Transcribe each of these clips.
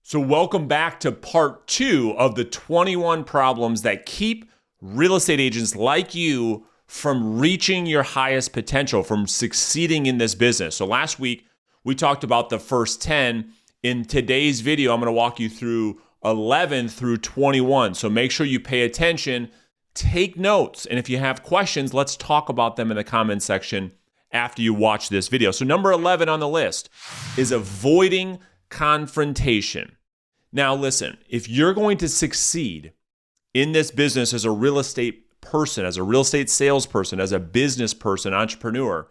So welcome back to part 2 of the 21 problems that keep real estate agents like you from reaching your highest potential, from succeeding in this business. So last week, we talked about the first 10. In today's video, I'm going to walk you through 11 through 21. So make sure you pay attention, take notes, and if you have questions, let's talk about them in the comment section after you watch this video. So number 11 on the list is avoiding confrontation. Now listen, if you're going to succeed in this business as a real estate person, as a real estate salesperson, as a business person, entrepreneur,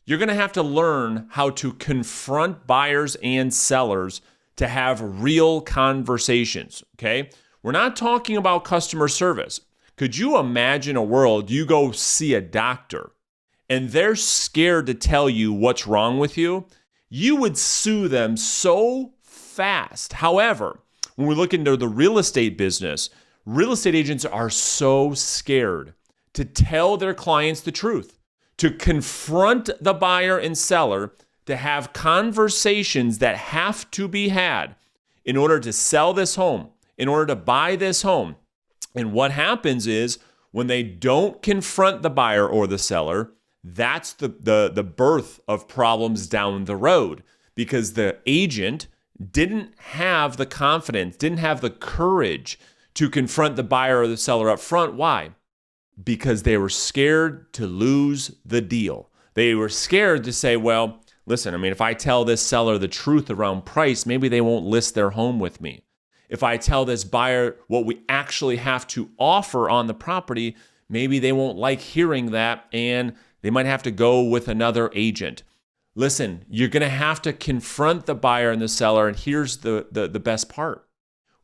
you're going to have to learn how to confront buyers and sellers to have real conversations, okay? We're not talking about customer service. Could you imagine a world you go see a doctor and they're scared to tell you what's wrong with you? You would sue them so fast. However, when we look into the real estate business, real estate agents are so scared to tell their clients the truth, to confront the buyer and seller, to have conversations that have to be had in order to sell this home, in order to buy this home. And what happens is when they don't confront the buyer or the seller, that's the birth of problems down the road, because the agent didn't have the confidence, didn't have the courage to confront the buyer or the seller up front. Why? Because they were scared to lose the deal. They were scared to say, well, listen, if I tell this seller the truth around price, maybe they won't list their home with me. If I tell this buyer what we actually have to offer on the property, maybe they won't like hearing that and they might have to go with another agent. Listen, you're going to have to confront the buyer and the seller, and here's the best part.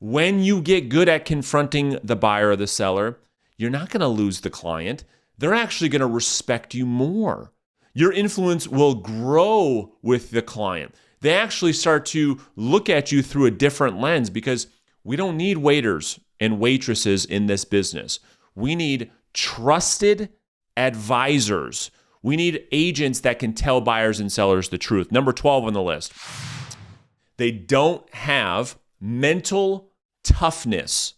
When you get good at confronting the buyer or the seller, you're not going to lose the client. They're actually going to respect you more. Your influence will grow with the client. They actually start to look at you through a different lens, because we don't need waiters and waitresses in this business. We need trusted advisors. We need agents that can tell buyers and sellers the truth. Number 12 on the list. They don't have mental toughness.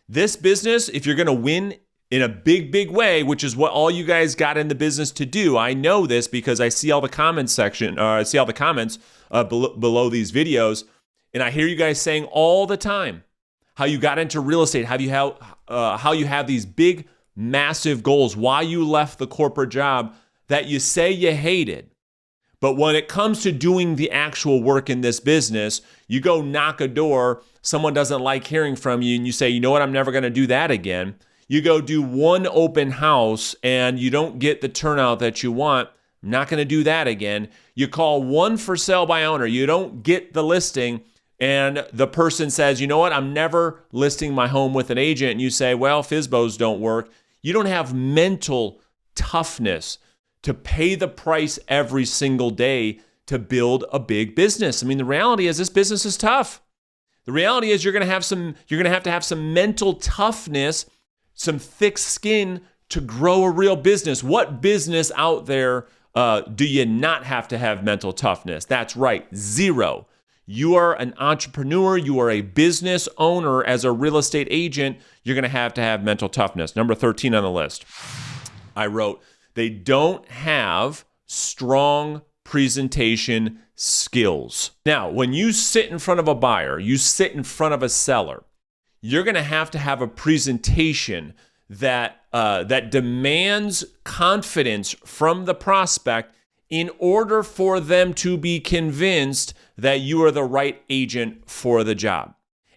This business, if you're going to win in a big way, which is what all you guys got in the business to do, I know this because I see all the comments below these videos, and I hear you guys saying all the time how you got into real estate, how you have these big, massive goals, why you left the corporate job that you say you hated. But when it comes to doing the actual work in this business, you go knock a door, someone doesn't like hearing from you, and you say, you know what, I'm never going to do that again. You go do one open house and you don't get the turnout that you want. I'm not going to do that again. You call one for sale by owner. You don't get the listing, and the person says, you know what, I'm never listing my home with an agent. And you say, well, FSBOs don't work. You don't have mental toughness to pay the price every single day to build a big business. The reality is this business is tough. The reality is you're going to have to have some mental toughness, some thick skin to grow a real business. What business out there do you not have to have mental toughness? That's right, zero. You are an entrepreneur, you are a business owner. As a real estate agent, you're going to have mental toughness. Number 13 on the list, I wrote, they don't have strong presentation skills. Now, when you sit in front of a buyer, you sit in front of a seller, you're going to have a presentation that demands confidence from the prospect in order for them to be convinced that you are the right agent for the job.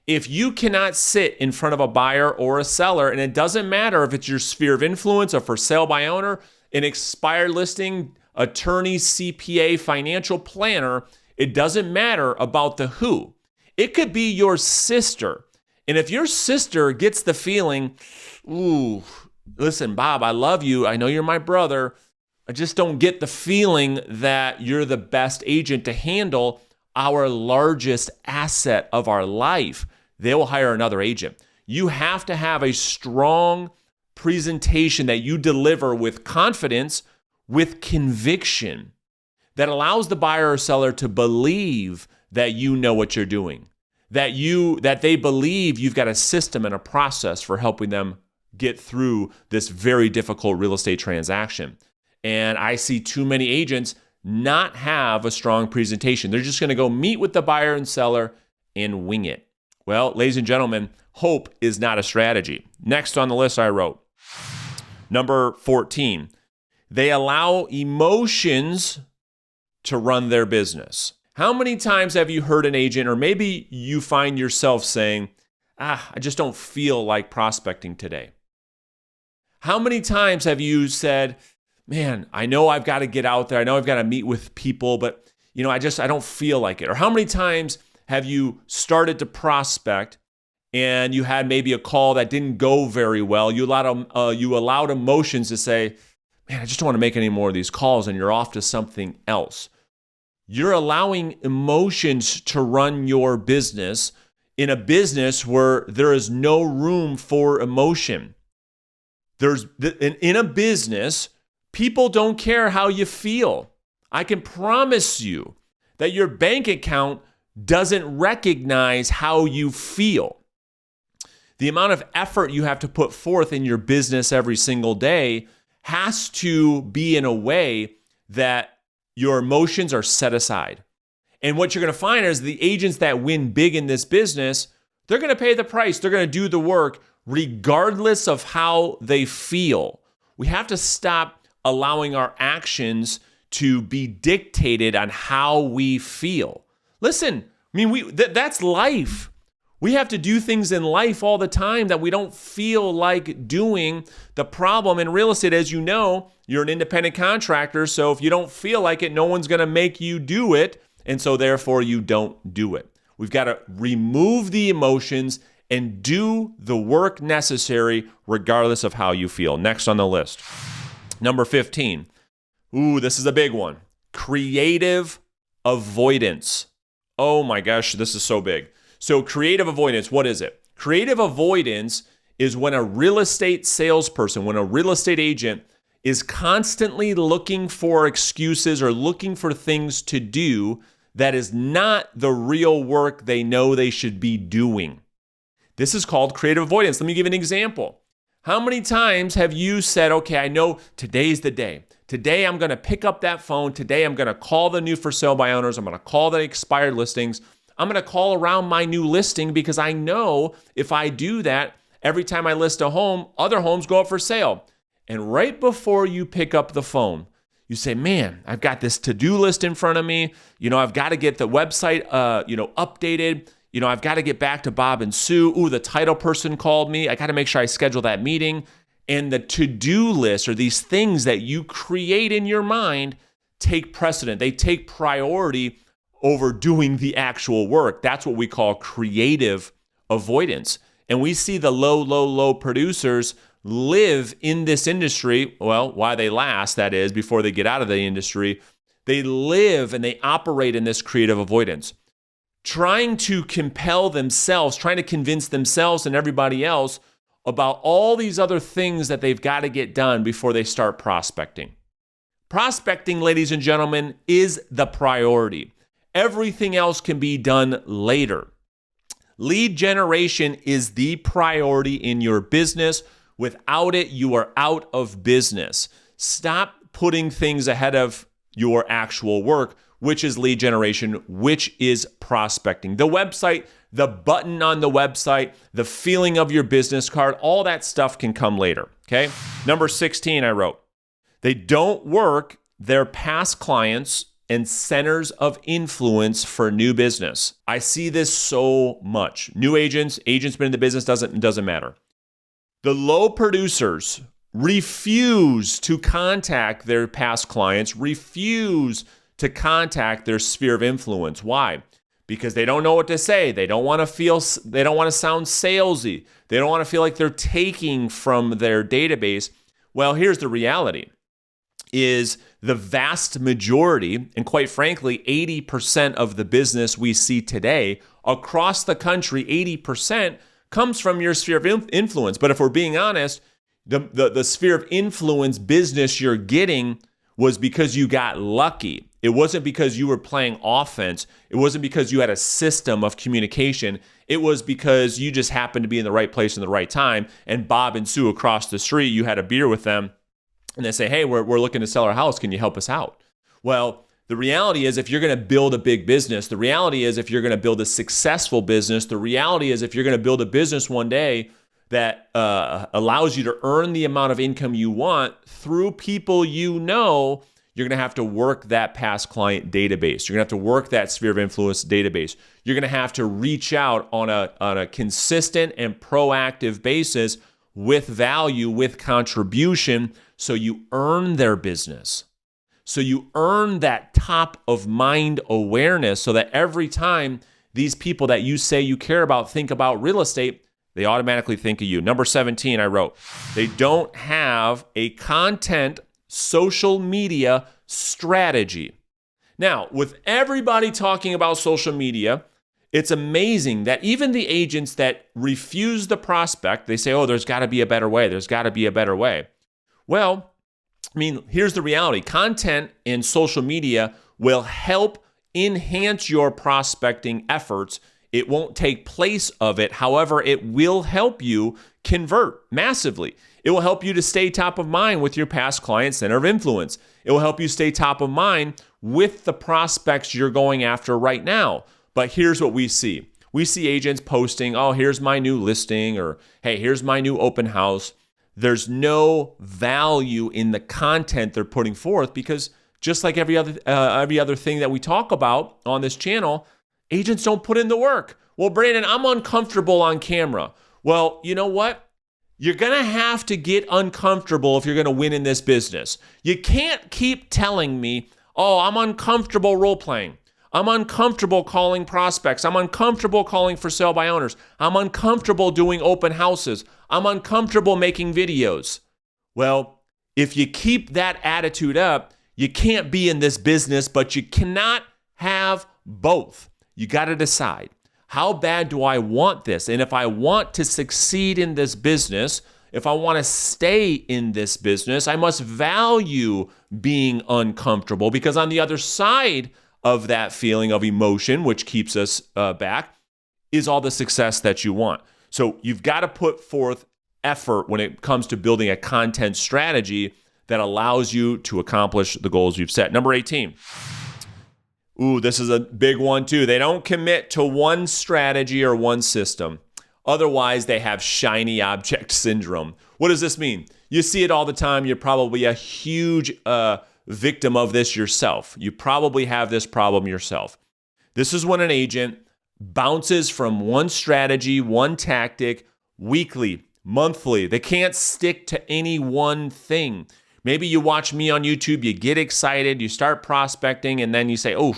If you cannot sit in front of a buyer or a seller, and it doesn't matter if it's your sphere of influence, a for sale by owner, an expired listing, attorney, CPA, financial planner, it doesn't matter about the who. It could be your sister. And if your sister gets the feeling, ooh, listen, Bob, I love you. I know you're my brother. I just don't get the feeling that you're the best agent to handle our largest asset of our life. They will hire another agent. You have to have a strong presentation that you deliver with confidence, with conviction, that allows the buyer or seller to believe that you know what you're doing, that they believe you've got a system and a process for helping them get through this very difficult real estate transaction. And I see too many agents not have a strong presentation. They're just going to go meet with the buyer and seller and wing it. Well, ladies and gentlemen, hope is not a strategy. Next on the list I wrote, number 14, they allow emotions to run their business. How many times have you heard an agent, or maybe you find yourself saying, I just don't feel like prospecting today? How many times have you said, man, I know I've got to get out there. I know I've got to meet with people, but I don't feel like it. Or how many times have you started to prospect and you had maybe a call that didn't go very well? You allowed emotions to say, man, I just don't want to make any more of these calls, and you're off to something else. You're allowing emotions to run your business in a business where there is no room for emotion. In a business, people don't care how you feel. I can promise you that your bank account doesn't recognize how you feel. The amount of effort you have to put forth in your business every single day has to be in a way that your emotions are set aside. And what you're going to find is the agents that win big in this business, they're going to pay the price. They're going to do the work regardless of how they feel. We have to stop allowing our actions to be dictated on how we feel. Listen, that's life. We have to do things in life all the time that we don't feel like doing. The problem in real estate, as you know, you're an independent contractor, so if you don't feel like it, no one's going to make you do it, and so therefore you don't do it. We've got to remove the emotions and do the work necessary regardless of how you feel. Next on the list, number 15. This is a big one. Creative avoidance. Oh my gosh, this is so big. So creative avoidance, what is it? Creative avoidance is when a real estate salesperson, when a real estate agent is constantly looking for excuses or looking for things to do that is not the real work they know they should be doing. This is called creative avoidance. Let me give you an example. How many times have you said, okay, I know today's the day. Today I'm going to pick up that phone. Today I'm going to call the new for sale by owners. I'm going to call the expired listings. I'm going to call around my new listing because I know if I do that, every time I list a home, other homes go up for sale. And right before you pick up the phone, you say, man, I've got this to-do list in front of me. I've got to get the website, updated. I've got to get back to Bob and Sue. The title person called me. I got to make sure I schedule that meeting. And the to-do list, or these things that you create in your mind, take precedent. They take priority over doing the actual work. That's what we call creative avoidance. And we see the low producers live in this industry, well, while they last, that is, before they get out of the industry, they live and they operate in this creative avoidance, trying to compel themselves, trying to convince themselves and everybody else about all these other things that they've got to get done before they start prospecting. Prospecting, ladies and gentlemen, is the priority. Everything else can be done later. Lead generation is the priority in your business. Without it, you are out of business. Stop putting things ahead of your actual work, which is lead generation, which is prospecting. The website, the button on the website, the feeling of your business card, all that stuff can come later, okay? Number 16, I wrote, they don't work their past clients and centers of influence for new business. I see this so much. New agents been in the business, doesn't matter. The low producers refuse to contact their past clients, refuse to contact their sphere of influence. Why? Because they don't know what to say. They don't want to sound salesy. They don't want to feel like they're taking from their database. Well, here's the reality. Is the vast majority, and quite frankly, 80% of the business we see today across the country, 80% comes from your sphere of influence. But if we're being honest, the sphere of influence business you're getting, was because you got lucky. It wasn't because you were playing offense. It wasn't because you had a system of communication. It was because you just happened to be in the right place in the right time. And Bob and Sue across the street, you had a beer with them, and they say, hey, we're looking to sell our house. Can you help us out? Well, the reality is if you're going to build a big business, the reality is if you're going to build a successful business, the reality is if you're going to build a business one day that allows you to earn the amount of income you want through people you know, you're going to have to work that past client database. You're going to have to work that sphere of influence database. You're going to have to reach out on a consistent and proactive basis with value, with contribution, so you earn their business. So you earn that top of mind awareness so that every time these people that you say you care about think about real estate, they automatically think of you. Number 17, I wrote, they don't have a content social media strategy. Now, with everybody talking about social media, it's amazing that even the agents that refuse the prospect, they say, oh, there's got to be a better way. There's got to be a better way. Well, I mean, here's the reality. Content in social media will help enhance your prospecting efforts. It won't take place of it. However, it will help you convert massively. It will help you to stay top of mind with your past client center of influence. It will help you stay top of mind with the prospects you're going after right now. But here's what we see. We see agents posting, oh, here's my new listing, or hey, here's my new open house. There's no value in the content they're putting forth because just like every other thing that we talk about on this channel, agents don't put in the work. Well, Brandon, I'm uncomfortable on camera. Well, you know what? You're going to have to get uncomfortable if you're going to win in this business. You can't keep telling me, oh, I'm uncomfortable role-playing. I'm uncomfortable calling prospects. I'm uncomfortable calling for sale by owners. I'm uncomfortable doing open houses. I'm uncomfortable making videos. Well, if you keep that attitude up, you can't be in this business, but you cannot have both. You got to decide, how bad do I want this? And if I want to succeed in this business, if I want to stay in this business, I must value being uncomfortable, because on the other side of that feeling of emotion, which keeps us back, is all the success that you want. So you've got to put forth effort when it comes to building a content strategy that allows you to accomplish the goals you've set. Number 18. Ooh, this is a big one too. They don't commit to one strategy or one system. Otherwise, they have shiny object syndrome. What does this mean? You see it all the time. You're probably a huge victim of this yourself. You probably have this problem yourself. This is when an agent bounces from one strategy, one tactic, weekly, monthly. They can't stick to any one thing. Maybe you watch me on YouTube, you get excited, you start prospecting, and then you say, oh,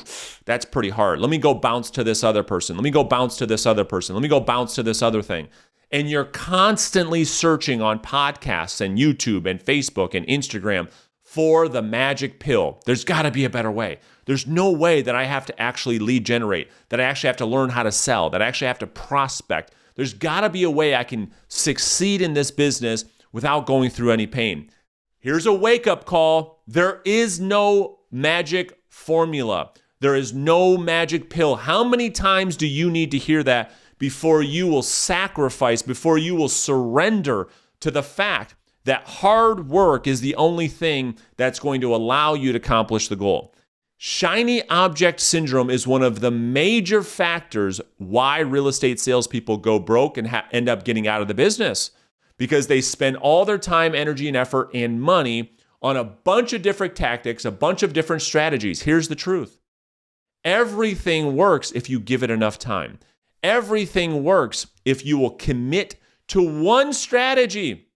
that's pretty hard. Let me go bounce to this other person. Let me go bounce to this other person. Let me go bounce to this other thing. And you're constantly searching on podcasts and YouTube and Facebook and Instagram for the magic pill. There's got to be a better way. There's no way that I have to actually lead generate, that I actually have to learn how to sell, that I actually have to prospect. There's got to be a way I can succeed in this business without going through any pain. Here's a wake-up call. There is no magic formula. There is no magic pill. How many times do you need to hear that before you will sacrifice, before you will surrender to the fact that hard work is the only thing that's going to allow you to accomplish the goal? Shiny object syndrome is one of the major factors why real estate salespeople go broke and end up getting out of the business, because they spend all their time, energy, and effort and money on a bunch of different tactics, a bunch of different strategies. Here's the truth. Everything works if you give it enough time. Everything works if you will commit to one strategy.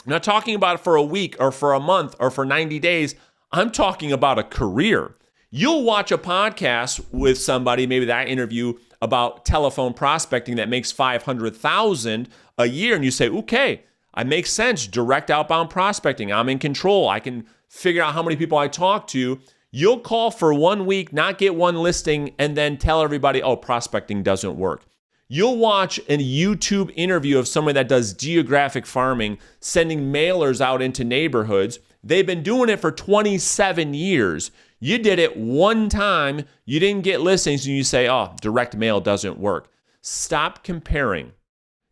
I'm not talking about it for a week or for a month or for 90 days. I'm talking about a career. You'll watch a podcast with somebody, maybe that I interview, about telephone prospecting that makes $500,000 a year, and you say, okay, I make sense. Direct outbound prospecting. I'm in control. I can figure out how many people I talk to. You'll call for 1 week, not get one listing, and then tell everybody, oh, prospecting doesn't work. You'll watch a YouTube interview of somebody that does geographic farming, sending mailers out into neighborhoods, They've been doing it for 27 years. You did it one time, you didn't get listings, and you say, oh, direct mail doesn't work. Stop comparing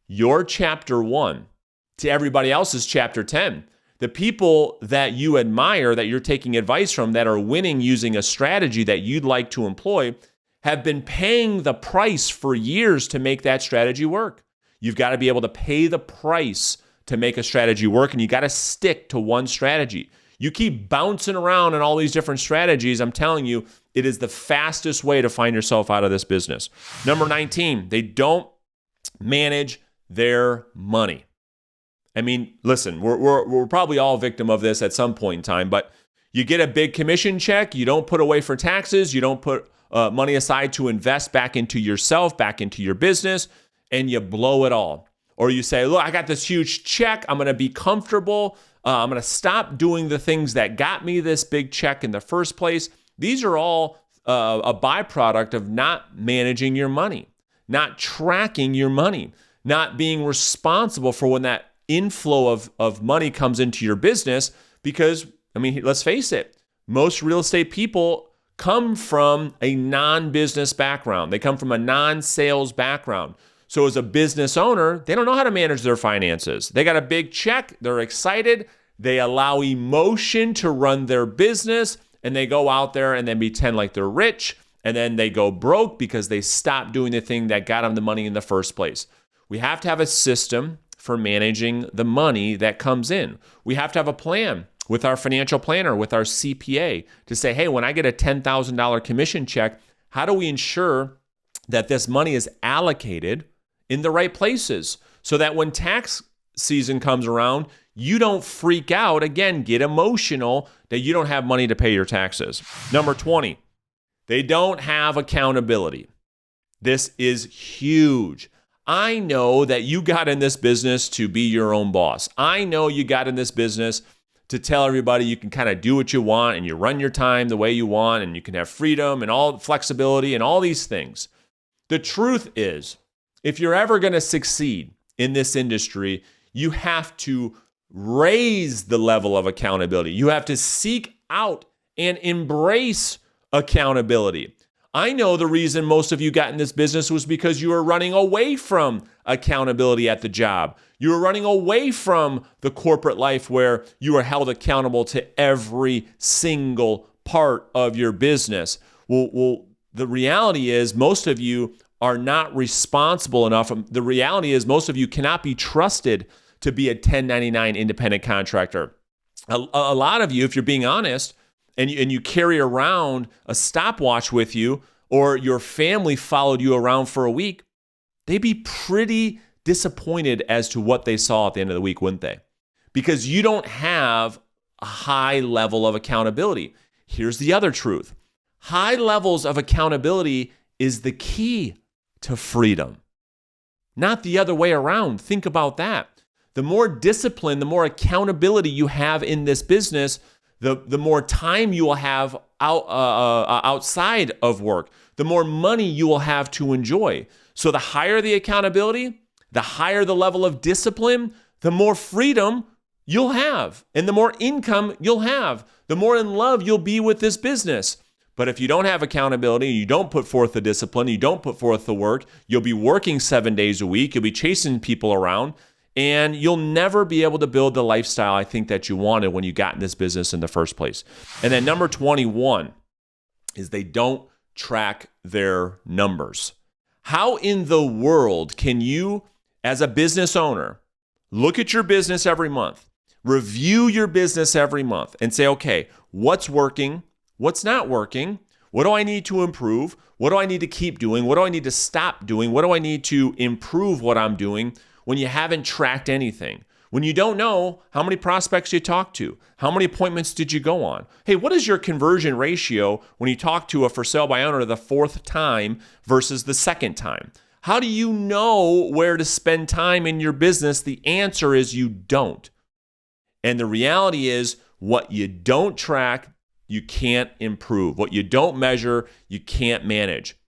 your chapter 1 to everybody else's chapter 10. The people that you admire, that you're taking advice from, that are winning using a strategy that you'd like to employ, have been paying the price for years to make that strategy work. You've got to be able to pay the price to make a strategy work, and you got to stick to one strategy. You keep bouncing around in all these different strategies, I'm telling you, it is the fastest way to find yourself out of this business. Number 19, they don't manage their money. I mean, listen, we're probably all victim of this at some point in time, but you get a big commission check, you don't put away for taxes, you don't put money aside to invest back into yourself, back into your business, and you blow it all. Or you say, look, I got this huge check, I'm going to be comfortable, I'm going to stop doing the things that got me this big check in the first place. These are all a byproduct of not managing your money, not tracking your money, not being responsible for when that inflow of money comes into your business. Because, I mean, let's face it, most real estate people come from a non-business background. They come from a non-sales background. So as a business owner, they don't know how to manage their finances. They got a big check, they're excited, they allow emotion to run their business, and they go out there and then pretend like they're rich, and then they go broke because they stopped doing the thing that got them the money in the first place. We have to have a system for managing the money that comes in. We have to have a plan with our financial planner, with our CPA, to say, hey, when I get a $10,000 commission check, how do we ensure that this money is allocated in the right places so that when tax season comes around, you don't freak out, again, get emotional that you don't have money to pay your taxes. Number 20, they don't have accountability. This is huge. I know that you got in this business to be your own boss. I know you got in this business to tell everybody you can kind of do what you want and you run your time the way you want and you can have freedom and all flexibility and all these things. The truth is, if you're ever going to succeed in this industry, you have to raise the level of accountability. You have to seek out and embrace accountability. I know the reason most of you got in this business was because you were running away from accountability at the job. You were running away from the corporate life where you were held accountable to every single part of your business. Well, the reality is most of you are not responsible enough. The reality is most of you cannot be trusted to be a 1099 independent contractor. A lot of you, if you're being honest, and you carry around a stopwatch with you, or your family followed you around for a week, they'd be pretty disappointed as to what they saw at the end of the week, wouldn't they? Because you don't have a high level of accountability. Here's the other truth. High levels of accountability is the key to freedom, not the other way around. Think about that. The more discipline, the more accountability you have in this business, the more time you will have outside of work, the more money you will have to enjoy. So the higher the accountability, the higher the level of discipline, the more freedom you'll have, and the more income you'll have, the more in love you'll be with this business. But if you don't have accountability, you don't put forth the discipline, you don't put forth the work, you'll be working 7 days a week, you'll be chasing people around, and you'll never be able to build the lifestyle I think that you wanted when you got in this business in the first place. And then number 21 is they don't track their numbers. How in the world can you, as a business owner, look at your business every month, review your business every month, and say, okay, what's working? What's not working? What do I need to improve? What do I need to keep doing? What do I need to stop doing? What do I need to improve what I'm doing when you haven't tracked anything? When you don't know how many prospects you talked to, how many appointments did you go on? Hey, what is your conversion ratio when you talk to a for sale by owner the 4th time versus the 2nd time? How do you know where to spend time in your business? The answer is you don't. And the reality is what you don't track, you can't improve. What you don't measure, you can't manage.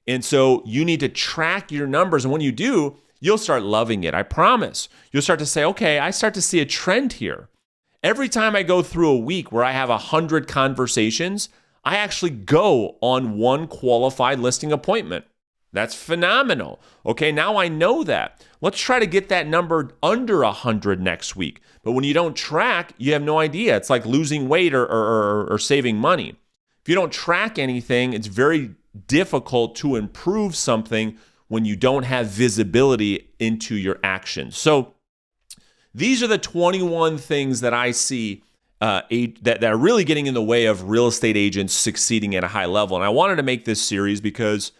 And so you need to track your numbers. And when you do, you'll start loving it. I promise. You'll start to say, okay, I start to see a trend here. Every time I go through a week where I have 100 conversations, I actually go on one qualified listing appointment. That's phenomenal. Okay, now I know that. Let's try to get that number under 100 next week. But when you don't track, you have no idea. It's like losing weight or saving money. If you don't track anything, it's very difficult to improve something when you don't have visibility into your actions. So these are the 21 things that I see that are really getting in the way of real estate agents succeeding at a high level. And I wanted to make this series because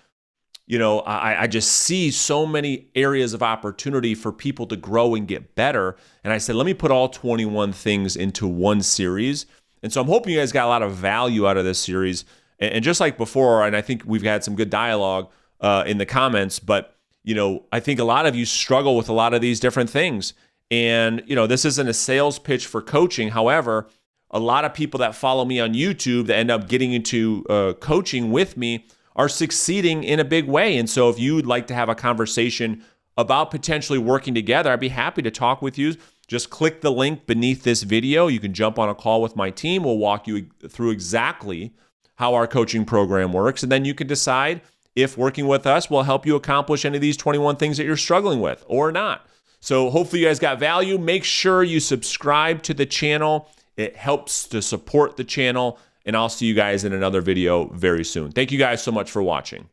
I just see so many areas of opportunity for people to grow and get better. And I said, let me put all 21 things into one series. And so I'm hoping you guys got a lot of value out of this series. And just like before, and I think we've had some good dialogue in the comments, but I think a lot of you struggle with a lot of these different things. And this isn't a sales pitch for coaching. However, a lot of people that follow me on YouTube that end up getting into coaching with me are succeeding in a big way. And so if you'd like to have a conversation about potentially working together, I'd be happy to talk with you. Just click the link beneath this video. You can jump on a call with my team. We'll walk you through exactly how our coaching program works. And then you can decide if working with us will help you accomplish any of these 21 things that you're struggling with or not. So hopefully you guys got value. Make sure you subscribe to the channel. It helps to support the channel. And I'll see you guys in another video very soon. Thank you guys so much for watching.